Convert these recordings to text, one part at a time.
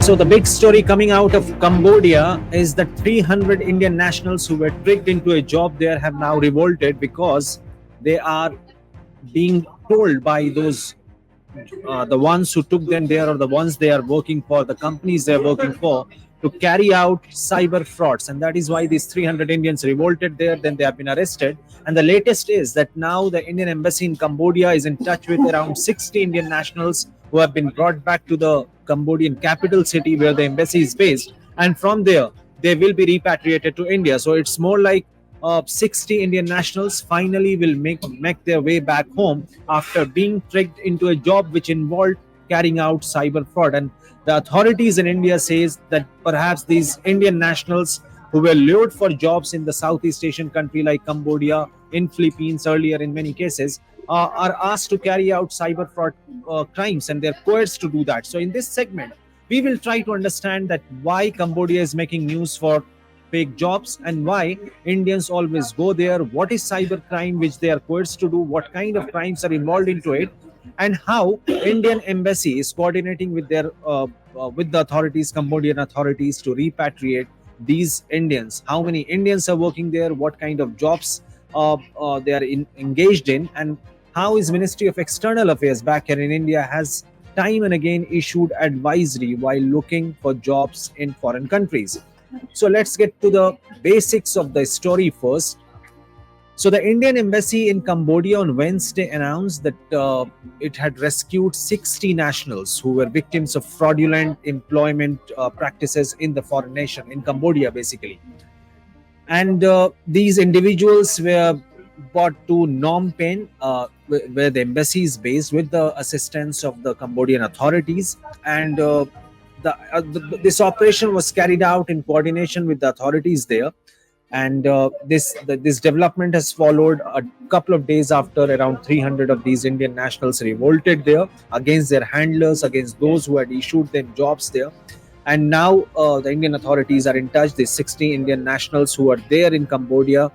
So the big story coming out of Cambodia is that 300 Indian nationals who were tricked into a job there have now revolted because they are being told by those the ones who took them there or the ones they are working for, the companies they are working for, to carry out cyber frauds. And that is why these 300 Indians revolted there. Then they have been arrested. And the latest is that now the Indian embassy in Cambodia is in touch with around 60 Indian nationals who have been brought back to the Cambodian capital city where the embassy is based. And from there, they will be repatriated to India. So it's more like 60 Indian nationals finally will make their way back home after being tricked into a job which involved carrying out cyber fraud. And the authorities in India says that perhaps these Indian nationals who were lured for jobs in the Southeast Asian country like Cambodia, in Philippines earlier in many cases, are asked to carry out cyber fraud crimes, and they're coerced to do that. So in this segment, we will try to understand that why Cambodia is making news for fake jobs and why Indians always go there, what is cyber crime which they are coerced to do, what kind of crimes are involved into it, and how Indian embassy is coordinating with their with the authorities, Cambodian authorities, to repatriate these Indians. How many Indians are working there? What kind of jobs they are engaged in, and how is Ministry of External Affairs back here in India has time and again issued advisory while looking for jobs in foreign countries. So let's get to the basics of the story first. So the Indian embassy in Cambodia on Wednesday announced that it had rescued 60 nationals who were victims of fraudulent employment practices in the foreign nation, in Cambodia basically. And these individuals were brought to Phnom Penh, where the embassy is based, with the assistance of the Cambodian authorities. And this operation was carried out in coordination with the authorities there. And this development has followed a couple of days after around 300 of these Indian nationals revolted there against their handlers, against those who had issued them jobs there. And now the Indian authorities are in touch. These 60 Indian nationals who are there in Cambodia,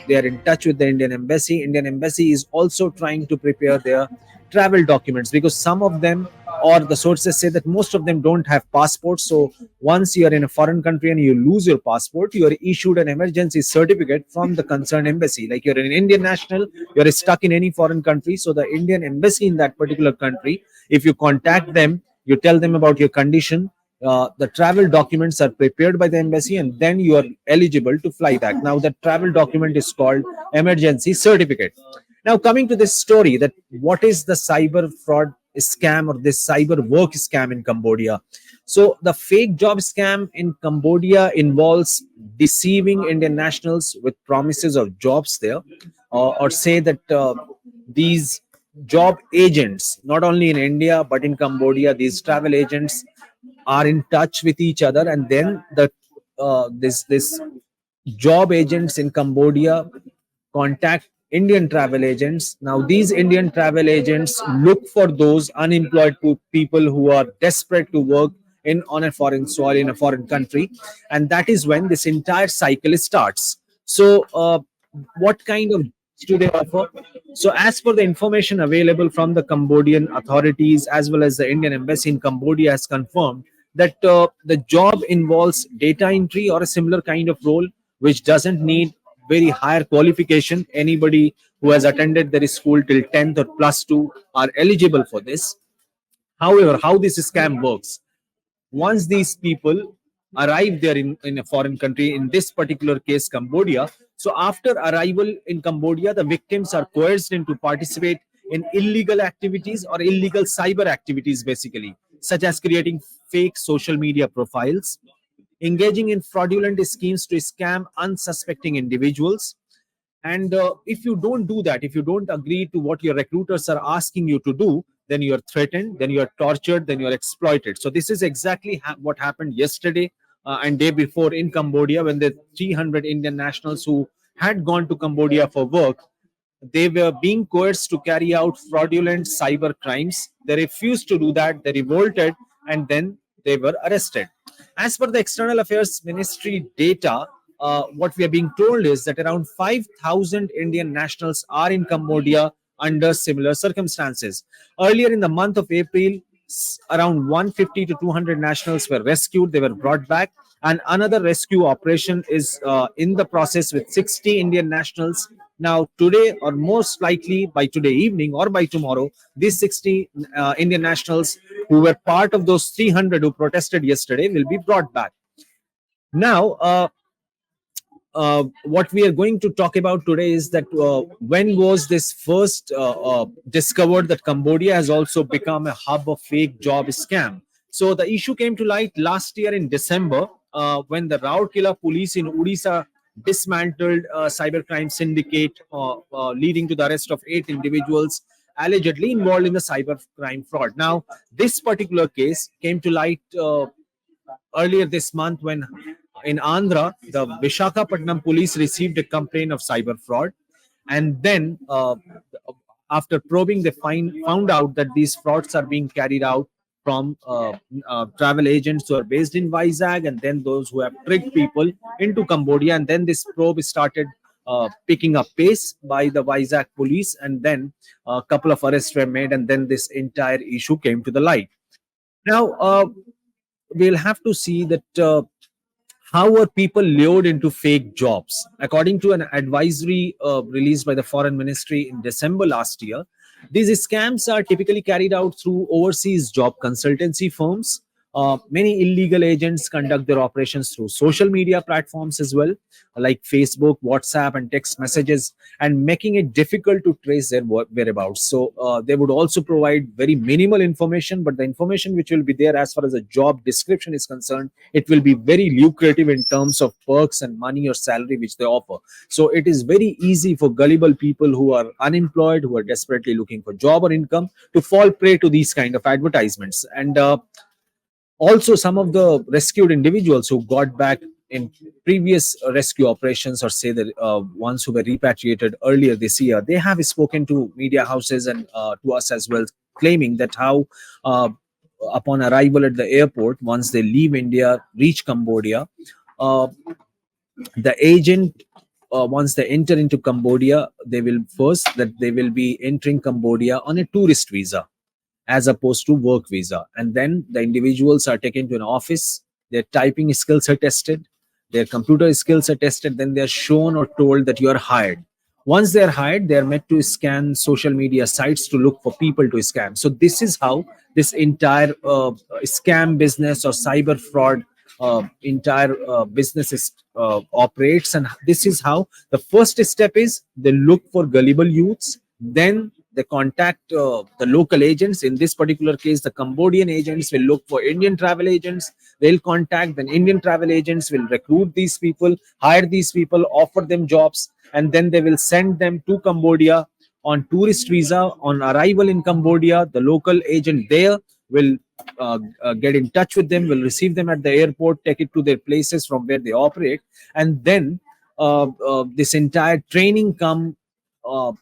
they are in touch with the Indian embassy. Indian embassy is also trying to prepare their travel documents, because some of them, or the sources say that most of them, don't have passports. So once you are in a foreign country and you lose your passport, you are issued an emergency certificate from the concerned embassy. Like, you're an Indian national, you're stuck in any foreign country, so the Indian embassy in that particular country, if you contact them, you tell them about your condition, the travel documents are prepared by the embassy, and then you are eligible to fly back. Now the travel document is called emergency certificate. Now, coming to this story, that what is the cyber fraud scam, or this cyber work scam in Cambodia? So the fake job scam in Cambodia involves deceiving Indian nationals with promises of jobs there, or say that these job agents, not only in India but in Cambodia, these travel agents are in touch with each other, and then this job agents in Cambodia contact Indian travel agents. Now, these Indian travel agents look for those unemployed people who are desperate to work in on a foreign soil, in a foreign country, and that is when this entire cycle starts. So, what kind of jobs do they offer? So, as per the information available from the Cambodian authorities as well as the Indian embassy in Cambodia has confirmed that the job involves data entry or a similar kind of role, which doesn't need very higher qualification. Anybody who has attended their school till 10th or plus 2 are eligible for this. However, how this scam works: once these people arrive there in a foreign country, in this particular case Cambodia, so after arrival in Cambodia, the victims are coerced into participate in illegal activities or illegal cyber activities basically, such as creating fake social media profiles, engaging in fraudulent schemes to scam unsuspecting individuals. And if you don't do that, if you don't agree to what your recruiters are asking you to do, then you are threatened, then you are tortured, then you are exploited. So this is exactly what happened yesterday and day before in Cambodia, when the 300 Indian nationals who had gone to Cambodia for work, they were being coerced to carry out fraudulent cyber crimes. They refused to do that, they revolted, and then they were arrested. As per the External Affairs Ministry data, what we are being told is that around 5,000 Indian nationals are in Cambodia under similar circumstances. Earlier in the month of April, around 150 to 200 nationals were rescued. They were brought back, and another rescue operation is in the process with 60 Indian nationals. Now, today, or most likely by today evening or by tomorrow, these 60 Indian nationals who were part of those 300 who protested yesterday will be brought back. Now, what we are going to talk about today is that when was this first discovered that Cambodia has also become a hub of fake job scam. So the issue came to light last year in December when the Rourkela police in Odisha dismantled a cybercrime syndicate, leading to the arrest of 8 individuals allegedly involved in the cybercrime fraud. Now, this particular case came to light earlier this month when in Andhra, the Vishakhapatnam police received a complaint of cyber fraud. And then, after probing, they found out that these frauds are being carried out from travel agents who are based in Vizag, and then those who have tricked people into Cambodia. And then this probe started picking up pace by the Vizag police, and then a couple of arrests were made, and then this entire issue came to the light. Now, we'll have to see that how are people lured into fake jobs. According to an advisory released by the Foreign Ministry in December last year, these scams are typically carried out through overseas job consultancy firms. Many illegal agents conduct their operations through social media platforms as well, like Facebook, WhatsApp, and text messages, and making it difficult to trace their whereabouts. So they would also provide very minimal information, but the information which will be there as far as a job description is concerned, it will be very lucrative in terms of perks and money or salary which they offer. So it is very easy for gullible people who are unemployed, who are desperately looking for job or income, to fall prey to these kind of advertisements. And also, some of the rescued individuals who got back in previous rescue operations, or say the ones who were repatriated earlier this year, they have spoken to media houses and to us as well, claiming that how upon arrival at the airport, once they leave India, reach Cambodia, uh, the agent, once they enter into Cambodia, they will be entering Cambodia on a tourist visa as opposed to work visa. And then the individuals are taken to an office, their typing skills are tested, their computer skills are tested, then they are shown or told that you are hired. Once they are hired, they are meant to scan social media sites to look for people to scam. So this is how this entire scam business or cyber fraud entire business operates. And this is how the first step is: they look for gullible youths, then they contact the local agents. In this particular case, the Cambodian agents will look for Indian travel agents. They'll contact, then Indian travel agents will recruit these people, hire these people, offer them jobs, and then they will send them to Cambodia on tourist visa. On arrival in Cambodia, the local agent there will get in touch with them, will receive them at the airport, take it to their places from where they operate, and then this entire training come uh,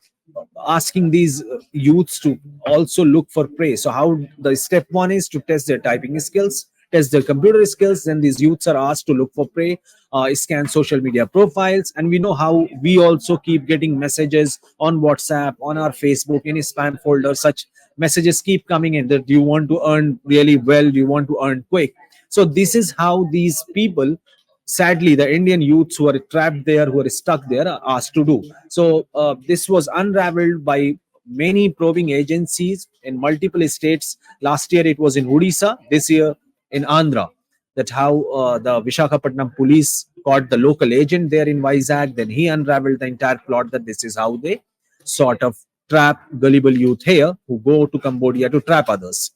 asking these youths to also look for prey. So how the step one is to test their typing skills, test their computer skills. Then these youths are asked to look for prey, scan social media profiles, and we know how we also keep getting messages on WhatsApp, on our Facebook, in a spam folder. Such messages keep coming in that you want to earn really well, you want to earn quick. So this is how these people, sadly, the Indian youths who are trapped there, who are stuck there, are asked to do. So this was unraveled by many probing agencies in multiple states. Last year it was in Odisha, this year in Andhra. That how the Vishakhapatnam police caught the local agent there in Vizag. Then he unraveled the entire plot, that this is how they sort of trap gullible youth here who go to Cambodia to trap others.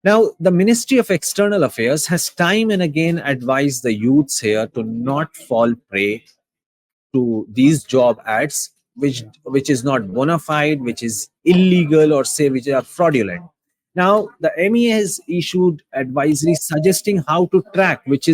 Now, the Ministry of External Affairs has time and again advised the youths here to not fall prey to these job ads, which is not bona fide, which is illegal, or say which are fraudulent. Now, the MEA has issued advisory suggesting how to track which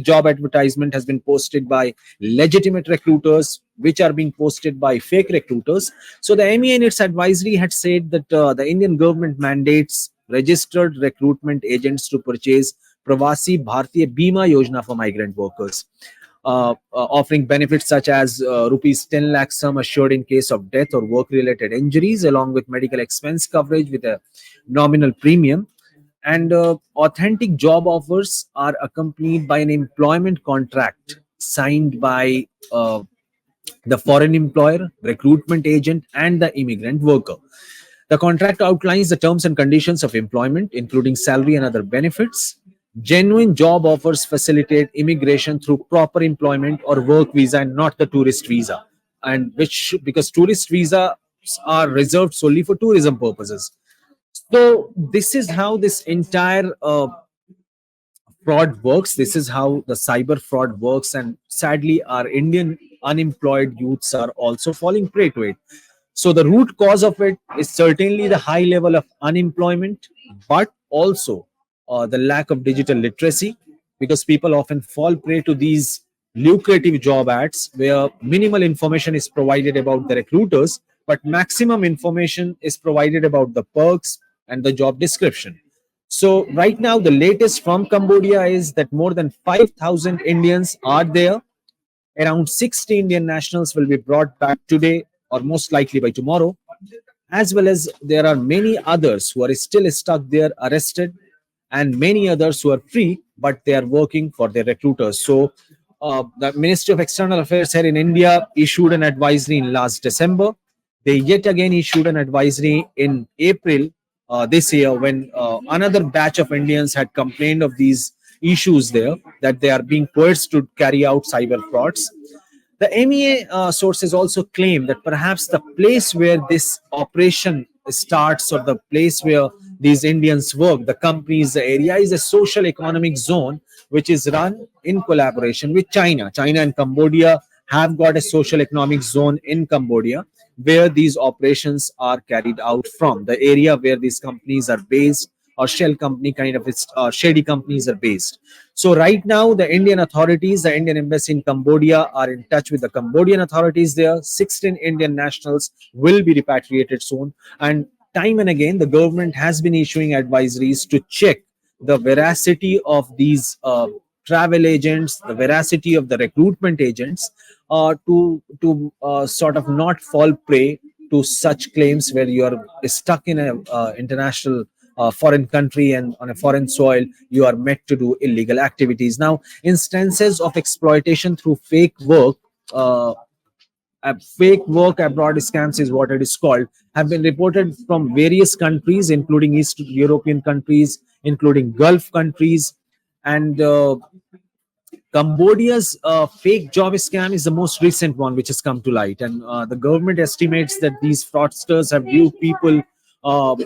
job advertisement has been posted by legitimate recruiters, which are being posted by fake recruiters. So the MEA in its advisory had said that the Indian government mandates registered recruitment agents to purchase Pravasi Bharatiya Bima Yojana for migrant workers. offering benefits such as rupees 10 lakh sum assured in case of death or work related injuries, along with medical expense coverage with a nominal premium. And authentic job offers are accompanied by an employment contract signed by the foreign employer, recruitment agent, and the immigrant worker. The contract outlines the terms and conditions of employment, including salary and other benefits. Genuine job offers facilitate immigration through proper employment or work visa and not the tourist visa. And which, because tourist visas are reserved solely for tourism purposes. So, this is how this entire fraud works. This is how the cyber fraud works. And sadly, our Indian unemployed youths are also falling prey to it. So the root cause of it is certainly the high level of unemployment, but also the lack of digital literacy, because people often fall prey to these lucrative job ads where minimal information is provided about the recruiters, but maximum information is provided about the perks and the job description. So right now, the latest from Cambodia is that more than 5,000 Indians are there. Around 60 Indian nationals will be brought back today or most likely by tomorrow, as well as there are many others who are still stuck there, arrested, and many others who are free, but they are working for their recruiters. So, the Ministry of External Affairs here in India issued an advisory in last December. They yet again issued an advisory in April this year when another batch of Indians had complained of these issues there, that they are being coerced to carry out cyber frauds. The MEA sources also claim that perhaps the place where this operation starts, or the place where these Indians work, the companies, the area, is a social economic zone which is run in collaboration with China. China and Cambodia have got a social economic zone in Cambodia where these operations are carried out from. The area where these companies are based, or shell company kind of shady companies are based. So right now, the Indian authorities, the Indian embassy in Cambodia, are in touch with the Cambodian authorities there. 16 Indian nationals will be repatriated soon. And time and again, the government has been issuing advisories to check the veracity of these travel agents, the veracity of the recruitment agents, to sort of not fall prey to such claims where you are stuck in a international foreign country and on a foreign soil you are met to do illegal activities. Now, instances of exploitation through fake work abroad scams is what it is called, have been reported from various countries, including East European countries, including Gulf countries. And Cambodia's fake job scam is the most recent one which has come to light, and the government estimates that these fraudsters have duped people of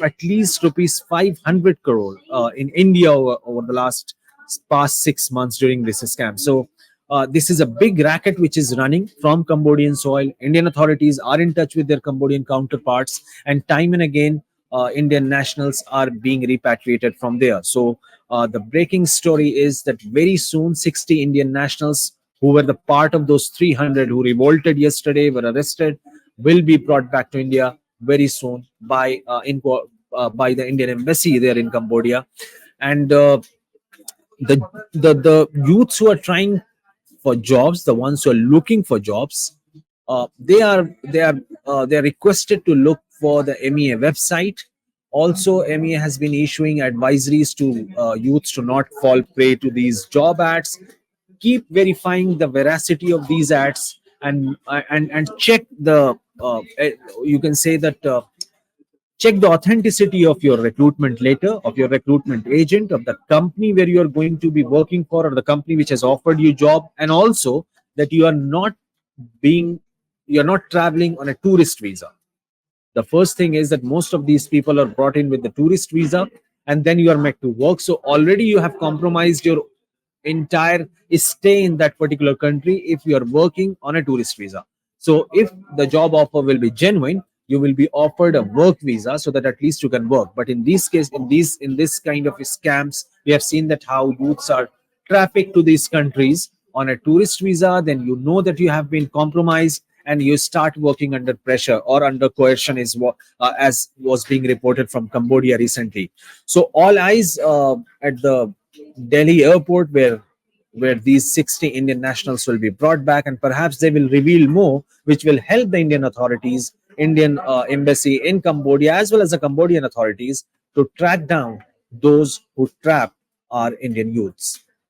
at least rupees 500 crore in India over the past 6 months during this scam. So this is a big racket which is running from Cambodian soil. Indian authorities are in touch with their Cambodian counterparts, and time and again, Indian nationals are being repatriated from there. So the breaking story is that very soon 60 Indian nationals who were the part of those 300 who revolted yesterday, were arrested, will be brought back to India very soon by the Indian embassy there in Cambodia. And the the youths who are trying for jobs, the ones who are looking for jobs, they are requested to look for the MEA website. Also, MEA has been issuing advisories to youths to not fall prey to these job ads. Keep verifying the veracity of these ads, and check the you can say that check the authenticity of your recruitment letter, of your recruitment agent, of the company where you are going to be working for, or the company which has offered you job, and also that being you are not traveling on a tourist visa. The first thing is that most of these people are brought in with the tourist visa, and then you are met to work. So already you have compromised your entire stay in that particular country if you are working on a tourist visa. So if the job offer will be genuine, you will be offered a work visa so that at least you can work. But in this case, in this kind of scams, we have seen that how youths are trafficked to these countries on a tourist visa. Then you know that you have been compromised, and you start working under pressure or under coercion, is what as was being reported from Cambodia recently. So all eyes at the Delhi airport, where where these 60 Indian nationals will be brought back, and perhaps they will reveal more, which will help the Indian authorities, Indian embassy in Cambodia, as well as the Cambodian authorities to track down those who trap our Indian youths.